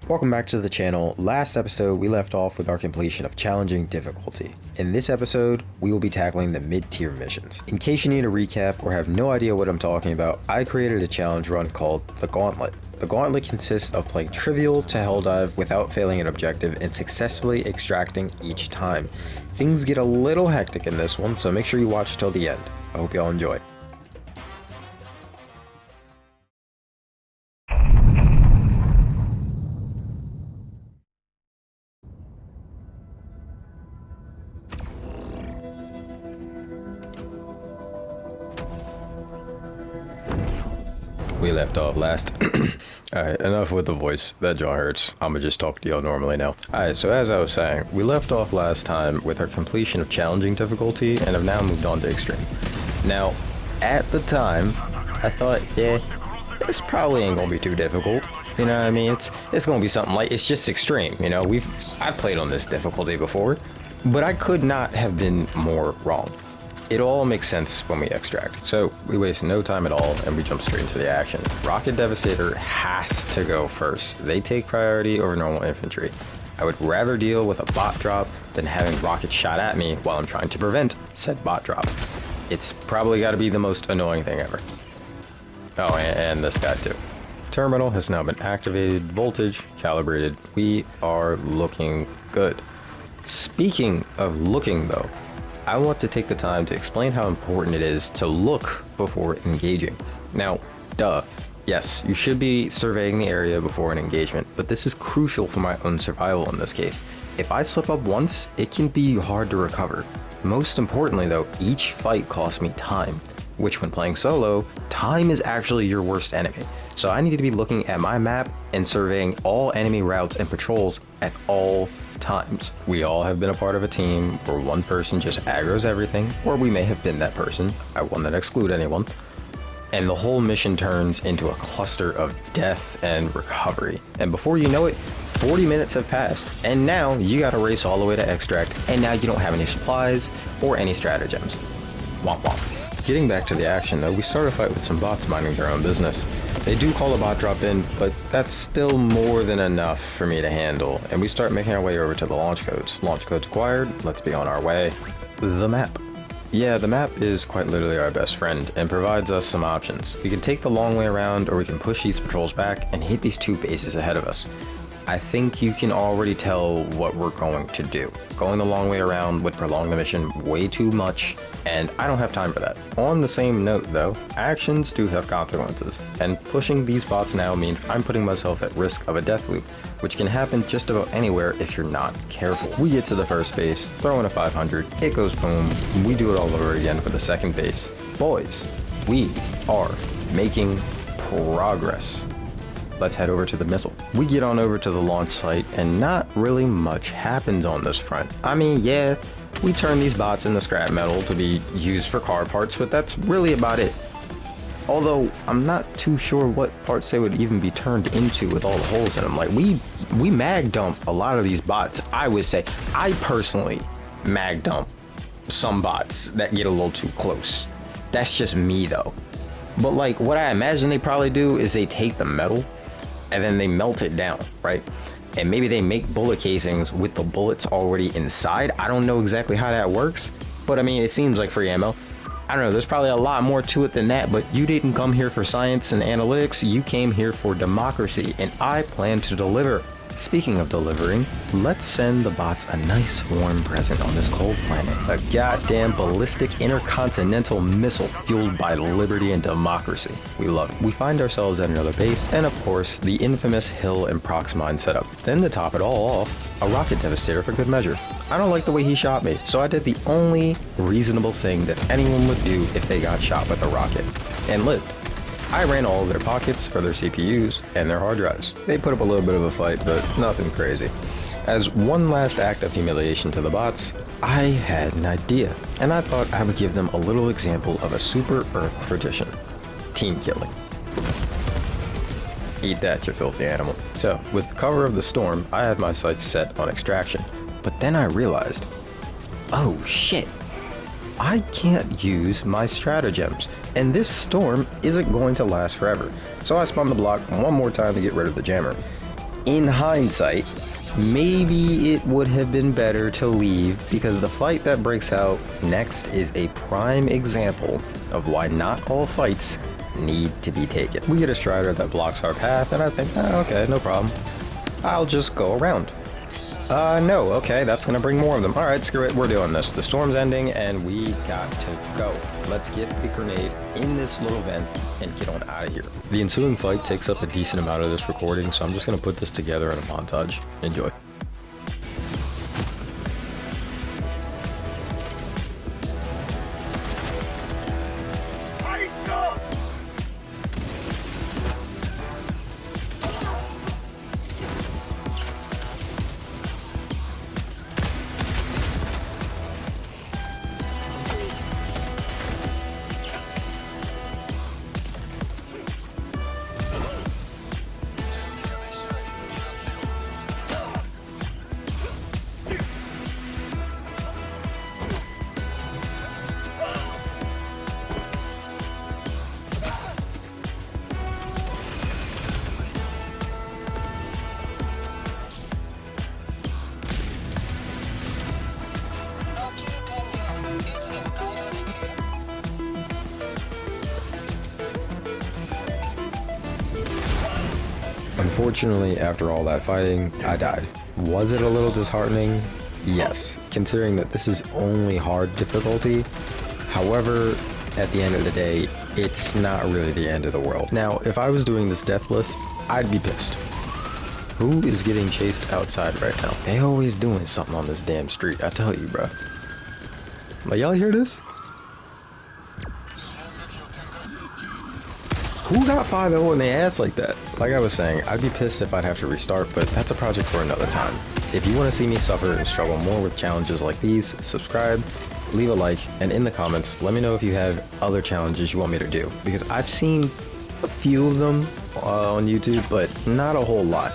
Welcome back to the channel. Last episode, we left off with our completion of challenging difficulty. In this episode, we will be tackling the mid-tier missions. In case you need a recap or have no idea what I'm talking about, I created a challenge run called the Gauntlet. The Gauntlet consists of playing trivial to Helldive without failing an objective and successfully extracting each time. Things get a little hectic in this one, so make sure you watch till the end. I hope y'all enjoy. We left off last. Alright, enough with the voice. That jaw hurts. I'ma just talk to y'all normally now. Alright, so as I was saying, we left off last time with our completion of challenging difficulty and have now moved on to extreme. Now, at the time, I thought, yeah, this probably ain't gonna be too difficult. You know what I mean? It's gonna be something like, it's just extreme, you know? I've played on this difficulty before, but I could not have been more wrong. It all makes sense when we extract. So we waste no time at all and we jump straight into the action. Rocket Devastator has to go first. They take priority over normal infantry. I would rather deal with a bot drop than having rockets shot at me while I'm trying to prevent said bot drop. It's probably got to be the most annoying thing ever. Oh, and this guy too. Terminal has now been activated, voltage calibrated. We are looking good. Speaking of looking though, I want to take the time to explain how important it is to look before engaging. Now, yes, you should be surveying the area before an engagement, but this is crucial for my own survival in this case. If I slip up once, it can be hard to recover. Most importantly though, each fight costs me time, which when playing solo, time is actually your worst enemy. So I need to be looking at my map and surveying all enemy routes and patrols at all times. We all have been a part of a team where one person just aggroes everything, or we may have been that person. I will not exclude anyone. And the whole mission turns into a cluster of death and recovery. And before you know it, 40 minutes have passed, and now you gotta race all the way to extract, and now you don't have any supplies or any stratagems. Womp womp. Getting back to the action though, we start a fight with some bots minding their own business. They do call a bot drop in, but that's still more than enough for me to handle, and we start making our way over to the launch codes. Launch codes acquired, let's be on our way. The map. Yeah, the map is quite literally our best friend and provides us some options. We can take the long way around, or we can push these patrols back and hit these two bases ahead of us. I think you can already tell what we're going to do. Going the long way around would prolong the mission way too much, and I don't have time for that. On the same note though, actions do have consequences, and pushing these bots now means I'm putting myself at risk of a death loop, which can happen just about anywhere if you're not careful. We get to the first base, throw in a 500, it goes boom, we do it all over again for the second base. Boys, we are making progress. Let's head over to the missile. We get on over to the launch site and not really much happens on this front. I mean, yeah, we turn these bots into scrap metal to be used for car parts, but that's really about it. Although I'm not too sure what parts they would even be turned into with all the holes in them. Like we mag dump a lot of these bots. I would say I personally mag dump some bots that get a little too close. That's just me though. But like what I imagine they probably do is they take the metal and then they melt it down, right? And maybe they make bullet casings with the bullets already inside. I don't know exactly how that works, but I mean, it seems like free ammo. I don't know, there's probably a lot more to it than that, but you didn't come here for science and analytics, you came here for democracy, and I plan to deliver. Speaking of delivering, let's send the bots a nice warm present on this cold planet. A goddamn ballistic intercontinental missile fueled by liberty and democracy. We love it. We find ourselves at another base, and of course, the infamous Hill and Prox mine setup. Then to top it all off, a rocket devastator for good measure. I don't like the way he shot me, so I did the only reasonable thing that anyone would do if they got shot with a rocket, and lived. I ran all of their pockets for their CPUs and their hard drives. They put up a little bit of a fight, but nothing crazy. As one last act of humiliation to the bots, I had an idea, and I thought I would give them a little example of a super Earth tradition. Team killing. Eat that, you filthy animal. So, with the cover of the storm, I had my sights set on extraction, but then I realized, oh shit, I can't use my stratagems, and this storm isn't going to last forever. So I spun the block one more time to get rid of the jammer. in hindsight, maybe it would have been better to leave, because the fight that breaks out next is a prime example of why not all fights need to be taken. We get a strider that blocks our path, and I think, okay, no problem. I'll just go around. No, okay, that's gonna bring more of them. Alright, screw it, we're doing this. The storm's ending, and we got to go. Let's get the grenade in this little vent and get on out of here. The ensuing fight takes up a decent amount of this recording, so I'm just gonna put this together in a montage. Enjoy. Unfortunately, after all that fighting, I died. Was it a little disheartening? Yes, considering that this is only hard difficulty. However, at the end of the day, it's not really the end of the world. Now, if I was doing this deathless, I'd be pissed. Who is getting chased outside right now? They always doing something on this damn street, I tell you, bro. Like, y'all hear this? Who got 5-0 in the ass like that? Like I was saying, I'd be pissed if I'd have to restart, but that's a project for another time. If you want to see me suffer and struggle more with challenges like these, subscribe, leave a like, and in the comments, let me know if you have other challenges you want me to do, because I've seen a few of them on YouTube, but not a whole lot.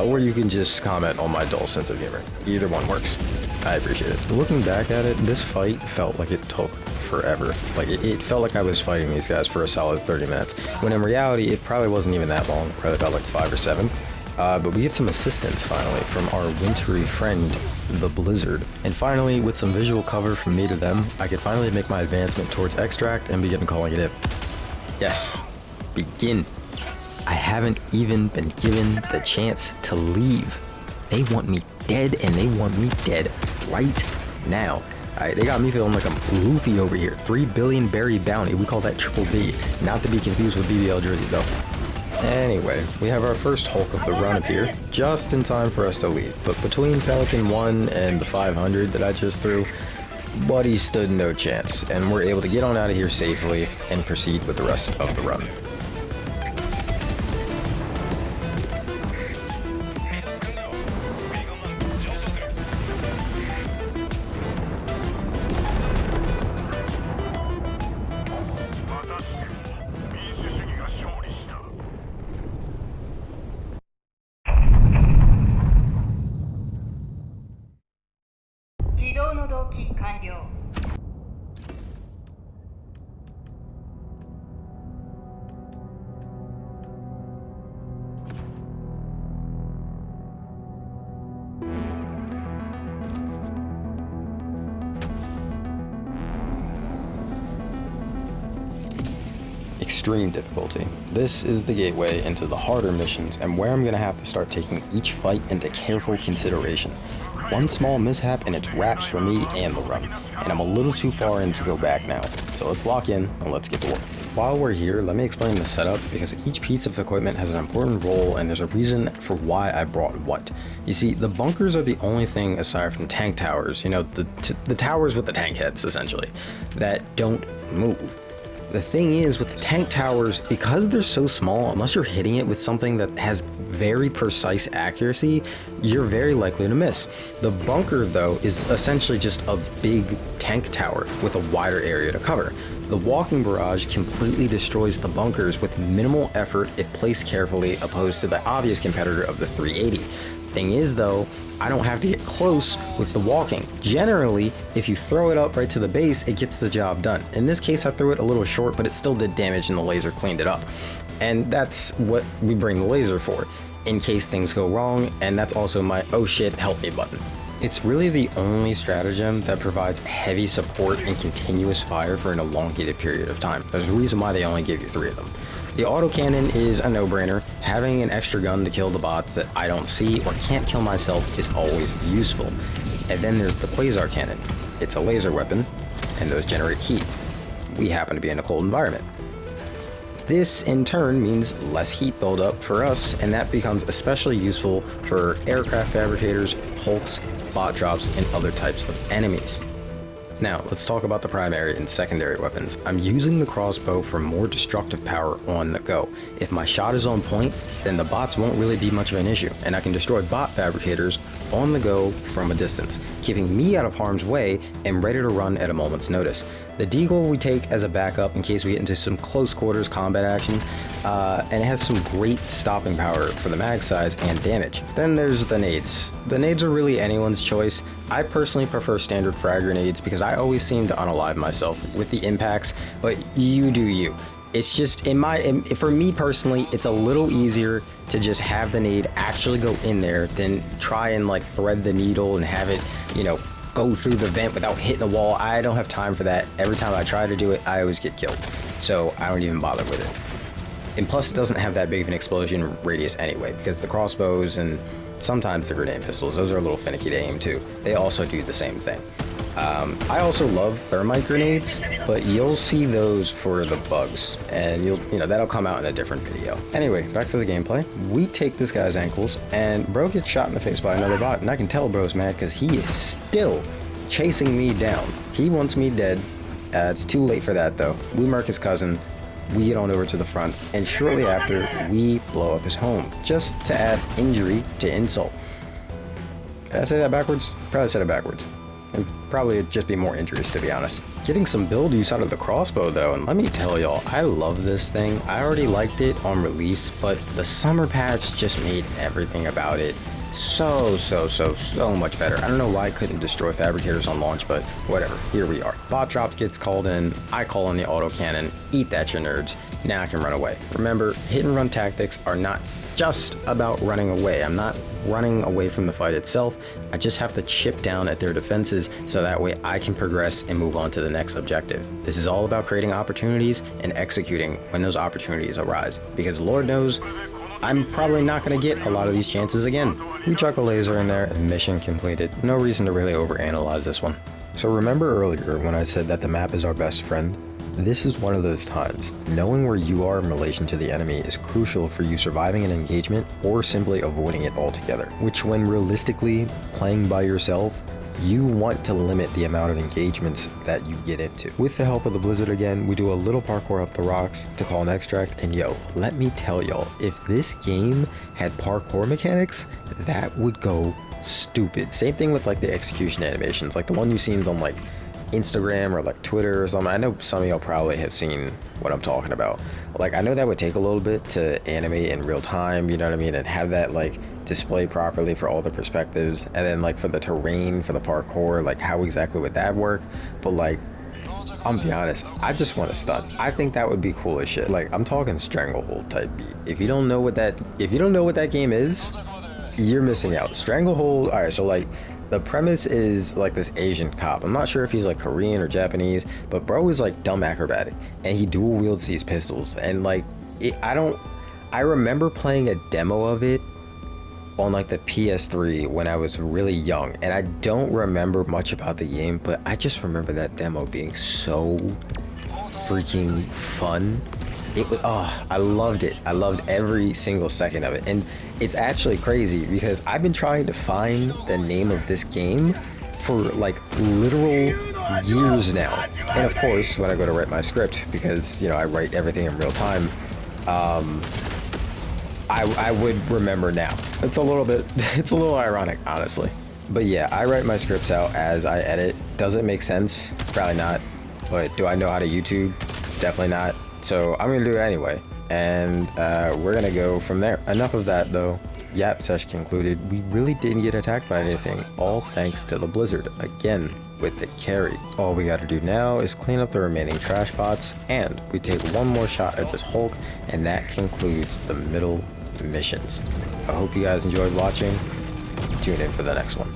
Or you can just comment on my dull sense of humor. Either one works. I appreciate it. Looking back at it, this fight felt like it took forever. Like, it felt like I was fighting these guys for a solid 30 minutes, when in reality, it probably wasn't even that long, probably about like 5 or 7. But we get some assistance finally from our wintry friend, the Blizzard. And finally, with some visual cover from me to them, I could finally make my advancement towards Extract and begin calling it in. Yes, begin. I haven't even been given the chance to leave. They want me dead, and they want me dead right now. They got me feeling like I'm Luffy over here. 3 billion berry bounty. We call that triple B. Not to be confused with BBL jersey though. Anyway, we have our first Hulk of the run up here, just in time for us to leave. But between Pelican 1 and the 500 that I just threw, Buddy stood no chance, and we're able to get on out of here safely and proceed with the rest of the run. Extreme difficulty. This is the gateway into the harder missions, and where I'm gonna have to start taking each fight into careful consideration. One small mishap and it's wraps for me and the run, and I'm a little too far in to go back now. So let's lock in and let's get to work. While we're here, let me explain the setup, because each piece of equipment has an important role and there's a reason for why I brought what. You see, the bunkers are the only thing aside from tank towers, you know, the towers with the tank heads essentially, that don't move. The thing is, with the tank towers, because they're so small, unless you're hitting it with something that has very precise accuracy, you're very likely to miss. The bunker, though, is essentially just a big tank tower with a wider area to cover. The walking barrage completely destroys the bunkers with minimal effort if placed carefully, opposed to the obvious competitor of the 380. Thing is, though, I don't have to get close with the walking. Generally, if you throw it up right to the base, it gets the job done. In this case, I threw it a little short, but it still did damage and the laser cleaned it up. And that's what we bring the laser for. in case things go wrong, and that's also my oh shit help me button. It's really the only stratagem that provides heavy support and continuous fire for an elongated period of time. There's a reason why they only give you 3 of them. The autocannon is a no-brainer. Having an extra gun to kill the bots that I don't see or can't kill myself is always useful. And then there's the quasar cannon. It's a laser weapon, and those generate heat. We happen to be in a cold environment. This in turn means less heat buildup for us, and that becomes especially useful for aircraft fabricators, hulks, bot drops, and other types of enemies. Now, let's talk about the primary and secondary weapons. I'm using the crossbow for more destructive power on the go. If my shot is on point, then the bots won't really be much of an issue, and I can destroy bot fabricators on the go from a distance, keeping me out of harm's way and ready to run at a moment's notice. The deagle we take as a backup in case we get into some close quarters combat action, and it has some great stopping power for the mag size and damage. Then there's the nades. The nades are really anyone's choice. I personally prefer standard frag grenades because I always seem to unalive myself with the impacts, but you do you. It's just, for me personally, it's a little easier to just have the nade actually go in there than try and like thread the needle and have it, you know, go through the vent without hitting the wall. I don't have time for that. Every time I try to do it, I always get killed. So I don't even bother with it. And plus it doesn't have that big of an explosion radius anyway, because the crossbows and sometimes the grenade pistols, those are a little finicky to aim too. They also do the same thing. I also love thermite grenades, but you'll see those for the bugs, and you know, that'll come out in a different video. Anyway, back to the gameplay. We take this guy's ankles, and bro gets shot in the face by another bot, and I can tell bro's mad because he is still chasing me down. He wants me dead. It's too late for that though. We murk his cousin, we get on over to the front, and shortly after, we blow up his home, just to add injury to insult. Did I say that backwards? Probably said it backwards. And probably it'd just be more injuries, to be honest. Getting some build use out of the crossbow though, and let me tell y'all, I love this thing. I already liked it on release, but the summer patch just made everything about it so much better. I don't know why I couldn't destroy fabricators on launch, but whatever, here we are. Bot drop gets called in, I call in the autocannon, eat that you nerds, now I can run away. Remember, hit and run tactics are not just about running away. I'm not running away from the fight itself. I just have to chip down at their defenses so that way I can progress and move on to the next objective. This is all about creating opportunities and executing when those opportunities arise, because Lord knows I'm probably not going to get a lot of these chances again. We chuck a laser in there and mission completed. No reason to really overanalyze this one. So remember earlier when I said that the map is our best friend? This is one of those times. Knowing where you are in relation to the enemy is crucial for you surviving an engagement or simply avoiding it altogether, which when realistically playing by yourself, you want to limit the amount of engagements that you get into. With the help of the Blizzard again, we do a little parkour up the rocks to call an extract, and yo, let me tell y'all, if this game had parkour mechanics, that would go stupid. Same thing with like the execution animations, like the one you've seen on like Instagram or like Twitter or something. I know some of y'all probably have seen what I'm talking about. Like, I know that would take a little bit to animate in real time, you know what I mean, and have that like display properly for all the perspectives, and then like for the terrain, for the parkour, like how exactly would that work? But like, I'm gonna be honest, I just want to stunt. I think that would be cool as shit. Like, I'm talking Stranglehold type beat. If you don't know what that game is, you're missing out. Stranglehold, all right, so like the premise is like this Asian cop. I'm not sure if he's like Korean or Japanese, but bro is like dumb acrobatic, and he dual wields these pistols. And like, I remember playing a demo of it on like the PS3 when I was really young, and I don't remember much about the game, but I just remember that demo being so freaking fun. It was, oh, I loved it. I loved every single second of it. And it's actually crazy because I've been trying to find the name of this game for like literal years now. And of course, when I go to write my script, because, you know, I write everything in real time, I would remember now. It's a little ironic, honestly. But yeah, I write my scripts out as I edit. Does it make sense? Probably not. But do I know how to YouTube? Definitely not. So I'm gonna do it anyway, and we're gonna go from there. Enough of that though. Yap sesh concluded. We really didn't get attacked by anything, all thanks to the Blizzard, again with the carry. All we gotta do now is clean up the remaining trash bots, and we take one more shot at this Hulk, and that concludes the middle missions. I hope you guys enjoyed watching. Tune in for the next one.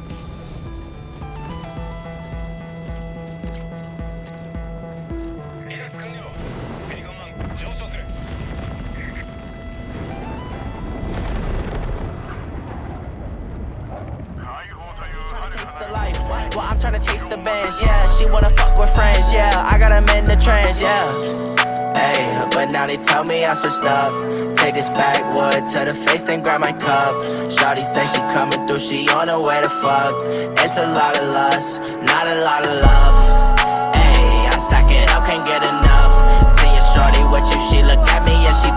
Well, I'm tryna chase the bands, yeah. She wanna fuck with friends, yeah. I got them in the trance, yeah. Hey, but now they tell me I switched up. Take this backwood to the face, then grab my cup. Shawty say she coming through, she on her way to fuck. It's a lot of lust, not a lot of love. Hey, I stack it up, can't get enough. Seeing shorty with you, she look at me and she